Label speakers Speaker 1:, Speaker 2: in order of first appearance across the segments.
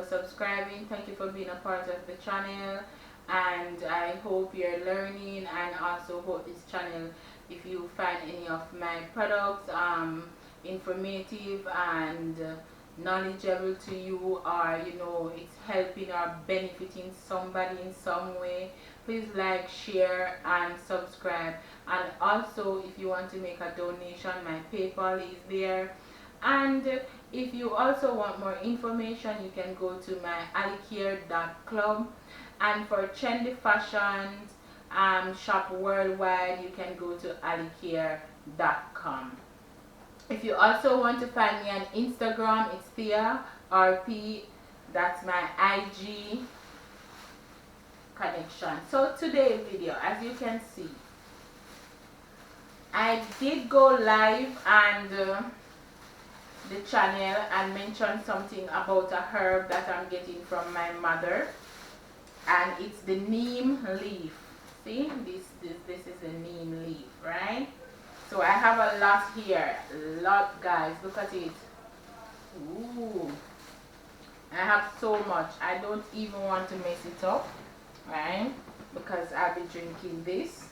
Speaker 1: subscribing. Thank you for being a part of the channel, and I hope you're learning, and also hope this channel, if you find any of my products informative and knowledgeable to you, or it's helping or benefiting somebody in some way, please like, share and subscribe. And also, if you want to make a donation, my PayPal is there. And if you also want more information, you can go to my alicare.club. And for trendy fashions, shop worldwide, you can go to alicare.com. If you also want to find me on Instagram, it's Thea RP. That's my IG connection. So today's video, as you can see, I did go live and the channel and mention something about a herb that I'm getting from my mother, and it's the neem leaf. See, this is the neem leaf, right? So I have a lot here, a lot, guys. Look at it. Ooh, I have so much. I don't even want to mess it up, right? Because I'll be drinking this.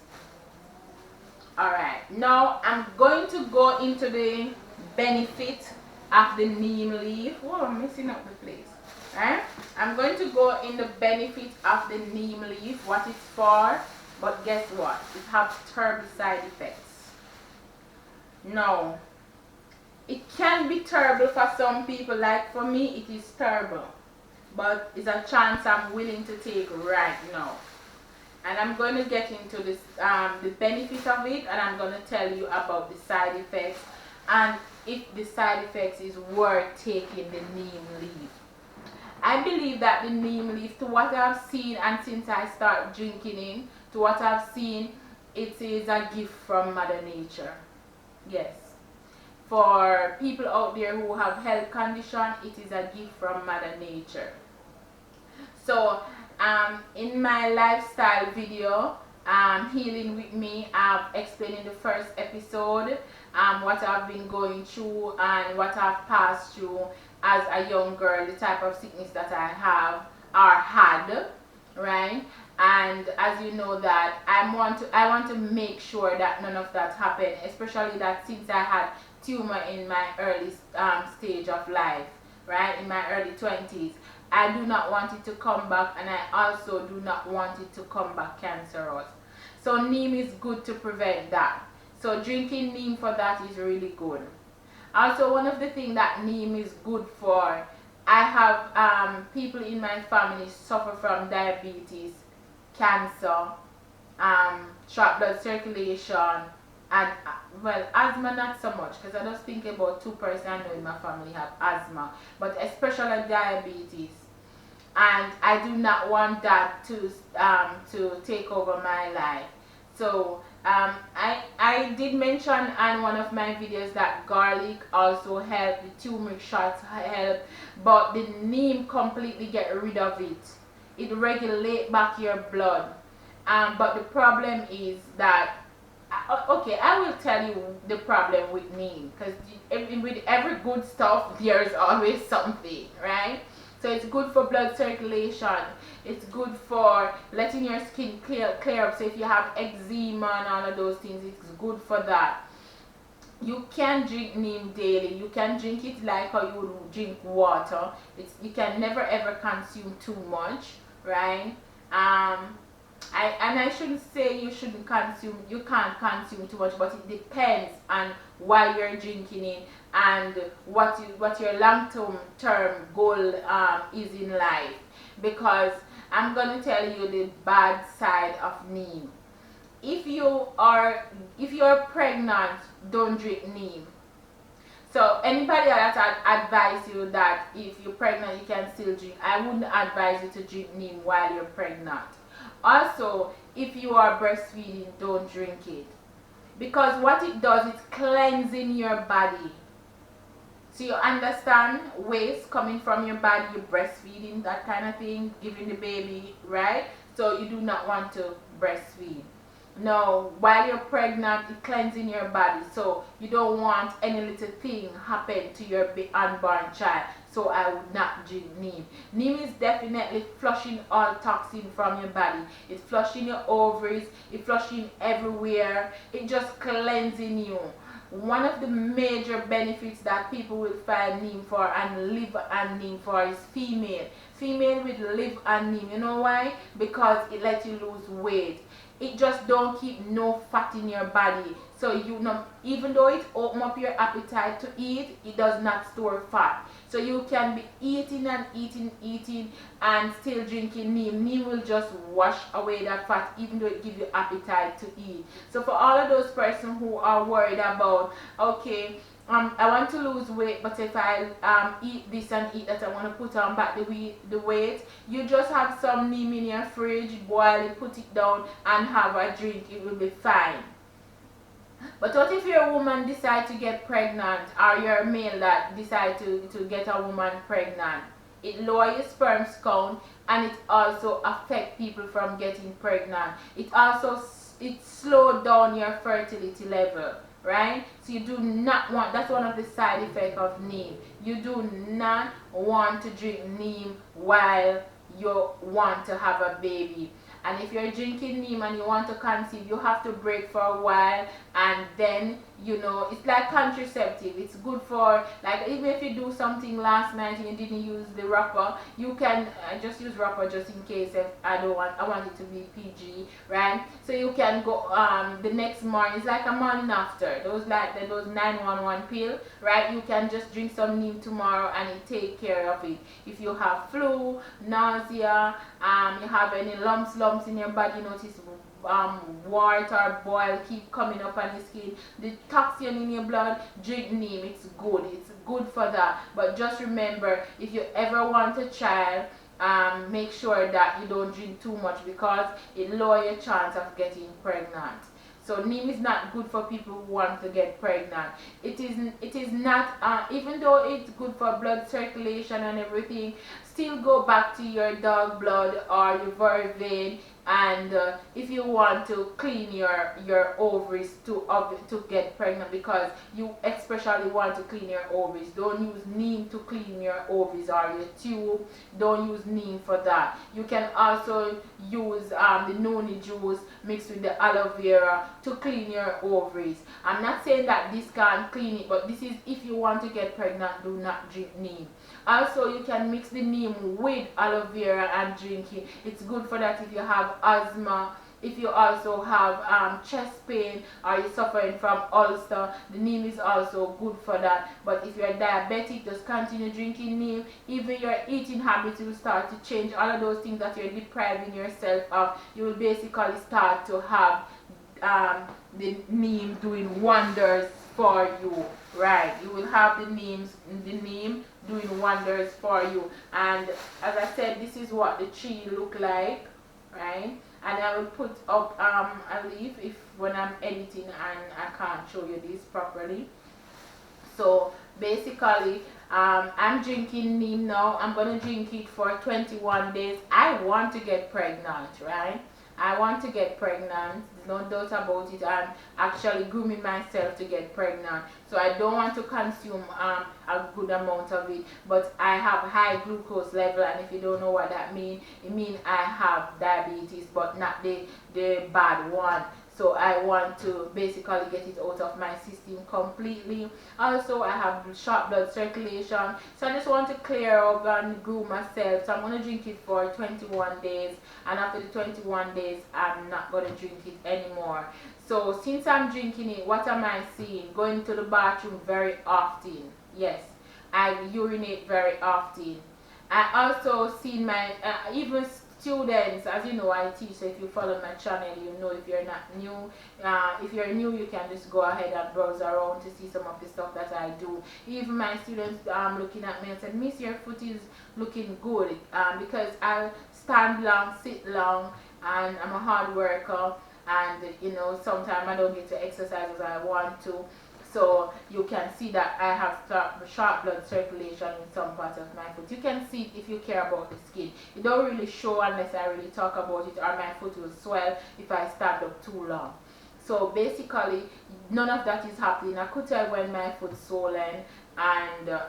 Speaker 1: Alright, now I'm going to go into the benefit of the neem leaf. Oh, I'm messing up the place. Right? I'm going to go in the benefit of the neem leaf, what it's for. But guess what? It has terrible side effects. No, it can be terrible for some people. Like for me, it is terrible, but it's a chance I'm willing to take right now. And I'm going to get into this, the benefit of it, and I'm going to tell you about the side effects, and if the side effects is worth taking the neem leaf. I believe that the neem leaf, to what I've seen, and since I start drinking it, to what I've seen, it is a gift from Mother Nature. Yes. For people out there who have health conditions, it is a gift from Mother Nature. So, in my lifestyle video, Healing With Me, I've explained in the first episode what I've been going through and what I've passed through as a young girl, the type of sickness that I have or had, right? And as you know that I want to make sure that none of that happened, especially that since I had tumor in my early stage of life, right, in my early 20s, I do not want it to come back, and I also do not want it to come back cancerous. So neem is good to prevent that. So drinking neem for that is really good. Also, one of the things that neem is good for, I have people in my family suffer from diabetes, cancer, short blood circulation, and well, asthma not so much, because I just think about 2% I know in my family have asthma, but especially diabetes. And I do not want that to take over my life. So I did mention on one of my videos that garlic also help, the turmeric shots help, but the neem completely get rid of it. It regulates back your blood. But the problem is that, okay, I will tell you the problem with neem, because with every good stuff there's always something, right? So it's good for blood circulation, it's good for letting your skin clear up. So if you have eczema and all of those things, it's good for that. You can drink neem daily. You can drink it like how you would drink water. You can never ever consume too much, right? I shouldn't say you shouldn't consume, you can't consume too much, but it depends on why you're drinking it and what your long-term goal is in life. Because I'm going to tell you the bad side of neem. If you're pregnant, don't drink neem. So anybody that advise you that if you're pregnant you can still drink, I wouldn't advise you to drink neem while you're pregnant. Also, if you are breastfeeding, don't drink it, because what it does, it's cleansing your body. So you understand, waste coming from your body, you're breastfeeding, that kind of thing, giving the baby, right? So you do not want to breastfeed. Now, while you're pregnant, it cleansing your body. So you don't want any little thing happen to your unborn child. So I would not drink neem. Neem is definitely flushing all toxin from your body. It's flushing your ovaries. It's flushing everywhere. It just cleansing you. One of the major benefits that people will find neem for and live on neem for is female. Female will live on neem. You know why? Because it lets you lose weight. It just don't keep no fat in your body. So you know, even though it open up your appetite to eat, it does not store fat. So you can be eating and eating and still drinking neem. Neem will just wash away that fat even though it gives you appetite to eat. So for all of those persons who are worried about, okay, I want to lose weight, but if I eat this and eat that, I want to put on back the weight. You just have some neem in your fridge, boil it, put it down, and have a drink. It will be fine. But what if you're a woman decide to get pregnant, or you're a male that decide to get a woman pregnant? It lowers your sperm count, and it also affects people from getting pregnant. It slows down your fertility level. Right? So you do not want, that's one of the side effects of neem. You do not want to drink neem while you want to have a baby. And if you're drinking neem and you want to conceive, you have to break for a while, and then, you know, it's like contraceptive. It's good for, like, even if you do something last night and you didn't use the wrapper, you can just use wrapper just in case. If I want it to be PG, right? So you can go the next morning. It's like a morning after. Those 911 pill, right? You can just drink some neem tomorrow and it take care of it. If you have flu, nausea, you have any lumps in your body, you notice wart or boil keep coming up on your skin, the toxin in your blood, drink neem. It's good for that. But just remember, if you ever want a child, make sure that you don't drink too much, because it lowers your chance of getting pregnant. So neem is not good for people who want to get pregnant. It is not, even though it's good for blood circulation and everything, still go back to your dog blood or your vervain, and if you want to clean your ovaries to get pregnant, because you especially want to clean your ovaries. Don't use neem to clean your ovaries or your tube. Don't use neem for that. You can also use the noni juice mixed with the aloe vera to clean your ovaries. I'm not saying that this can't clean it, but this is if you want to get pregnant, do not drink neem. Also, you can mix the neem with aloe vera and drink it. It's good for that if you have asthma, if you also have chest pain, or you're suffering from ulcer. The neem is also good for that. But if you're diabetic, just continue drinking neem. Even your eating habits will start to change. All of those things that you're depriving yourself of, you will basically start to have the neem doing wonders for you. Right, you will have the neem doing wonders for you. And as I said, this is what the tree look like, right? And I will put up a leaf if when I'm editing and I can't show you this properly. So basically, I'm drinking neem now. I'm gonna drink it for 21 days. I want to get pregnant, right? I want to get pregnant, no doubt about it. I'm actually grooming myself to get pregnant. So I don't want to consume a good amount of it, but I have high glucose level, and if you don't know what that means, it means I have diabetes, but not the bad one. So I want to basically get it out of my system completely. Also, I have short blood circulation. So I just want to clear up and groom myself. So I'm going to drink it for 21 days. And after the 21 days, I'm not going to drink it anymore. So since I'm drinking it, what am I seeing? Going to the bathroom very often. Yes, I urinate very often. I also see my, even students, as you know, I teach, so if you follow my channel, you know. If you're not new, if you're new, you can just go ahead and browse around to see some of the stuff that I do. Even my students looking at me and said, Miss, your foot is looking good, because I stand long, sit long, and I'm a hard worker, and you know, sometimes I don't get to exercise as I want to. So you can see that I have sharp blood circulation in some parts of my foot. You can see it if you care about the skin. It don't really show unless I really talk about it, or my foot will swell if I stand up too long. So basically, none of that is happening. I could tell when my foot's swollen, and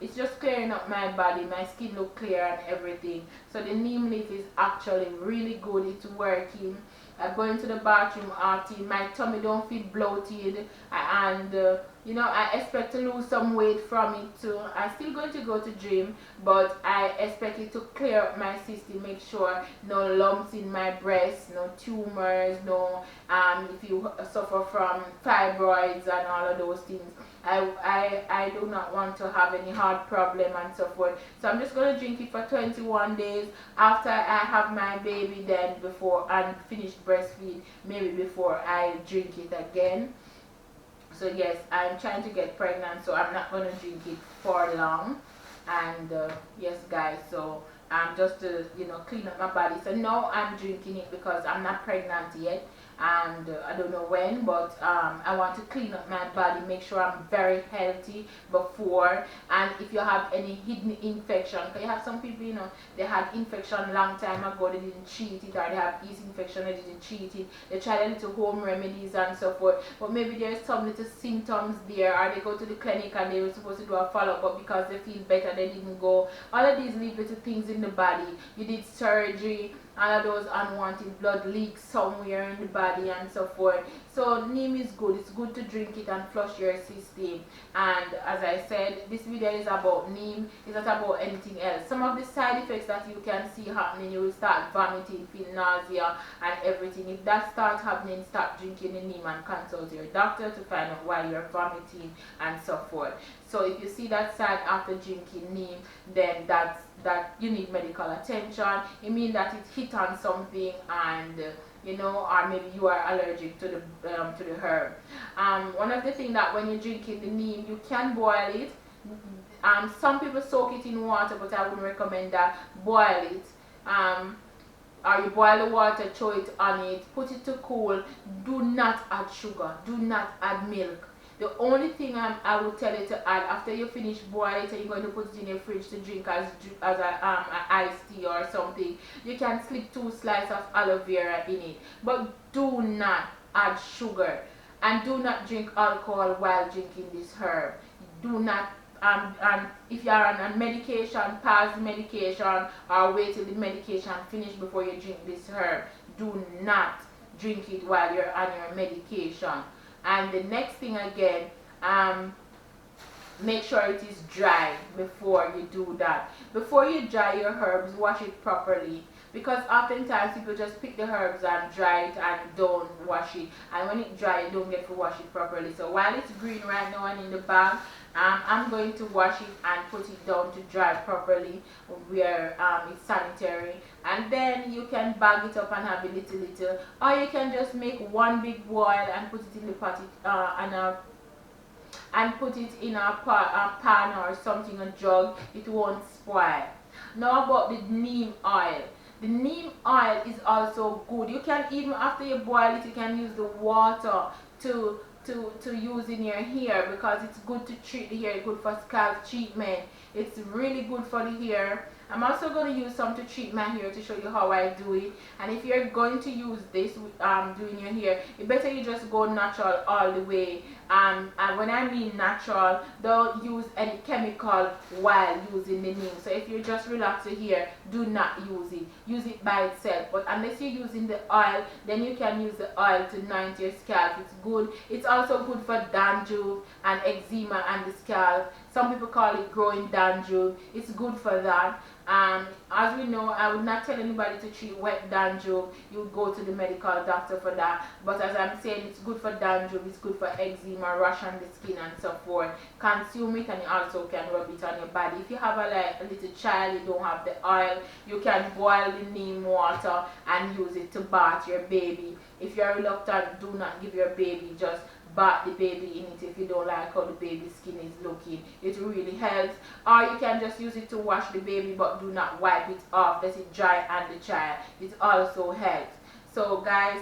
Speaker 1: it's just clearing up my body. My skin look clear and everything. So the neem leaf is actually really good. It's working. I go into the bathroom often. My tummy don't feel bloated, and you know, I expect to lose some weight from it too. I'm still going to go to gym, but I expect it to clear up my system, make sure no lumps in my breast, no tumors, no if you suffer from fibroids and all of those things. I do not want to have any heart problem and so forth. So I'm just going to drink it for 21 days after I have my baby, then before and finish breastfeed, maybe before I drink it again. So yes, I'm trying to get pregnant, so I'm not going to drink it for long. And yes guys, so just to, you know, clean up my body. So now I'm drinking it because I'm not pregnant yet, and I don't know when, but I want to clean up my body, make sure I'm very healthy before. And if you have any hidden infection, because you have some people, you know, they had infection long time ago, they didn't treat it, or they have yeast infection, they didn't treat it, they tried a little home remedies and so forth, but maybe there's some little symptoms there, or they go to the clinic and they were supposed to do a follow-up, but because they feel better they didn't go. All of these little things in the body, you did surgery, all of those unwanted blood leaks somewhere in the body and so forth. So neem is good. It's good to drink it and flush your system. And as I said, this video is about neem. It's not about anything else. Some of the side effects that you can see happening, you will start vomiting, feel nausea and everything. If that starts happening, start drinking the neem and consult your doctor to find out why you're vomiting and so forth. So if you see that sign after drinking neem, then that you need medical attention. It means that it hit on something, and you know, or maybe you are allergic to the herb. One of the things that when you're drinking the neem, you can boil it. Some people soak it in water, but I wouldn't recommend that. Boil it. Or you boil the water, throw it on it, put it to cool. Do not add sugar. Do not add milk. The only thing I would tell you to add after you finish boiling it and you're going to put it in your fridge to drink as an iced tea or something, you can slip 2 slices of aloe vera in it. But do not add sugar, and do not drink alcohol while drinking this herb. Do not, and if you are on a medication, pause the medication or wait till the medication finish before you drink this herb. Do not drink it while you're on your medication. And the next thing again, make sure it is dry before you do that. Before you dry your herbs, wash it properly, because oftentimes people just pick the herbs and dry it and don't wash it, and when it dry you don't get to wash it properly. So while it's green right now and in the bag, I'm going to wash it and put it down to dry properly where it's sanitary, and then you can bag it up and have a little, or you can just make one big boil and put it in the pot and put it in a pan or something, a jug. It won't spoil. Now about the neem oil. The neem oil is also good. You can, even after you boil it, you can use the water to use in your hair, because it's good to treat the hair, good for scalp treatment. It's really good for the hair. I'm also going to use some to treat my hair to show you how I do it. And if you're going to use this doing your hair, it better you just go natural all the way. And when I mean natural, don't use any chemical while using the neem. So if you just relax your hair, do not use it. Use it by itself. But unless you're using the oil, then you can use the oil to anoint your scalp. It's good. It's also good for dandruff and eczema and the scalp. Some people call it growing dandruff. It's good for that. As we know, I would not tell anybody to treat wet dandruff. You would go to the medical doctor for that. But as I'm saying, it's good for dandruff, it's good for eczema, rash on the skin and so forth. Consume it, and you also can rub it on your body. If you have a little child, you don't have the oil, you can boil the neem water and use it to bath your baby. If you're reluctant, do not give your baby, just bath the baby in it if you don't like how the baby's skin is looking. It really helps. Or you can just use it to wash the baby, but do not wipe it off. Let it dry on the child. It also helps. So guys,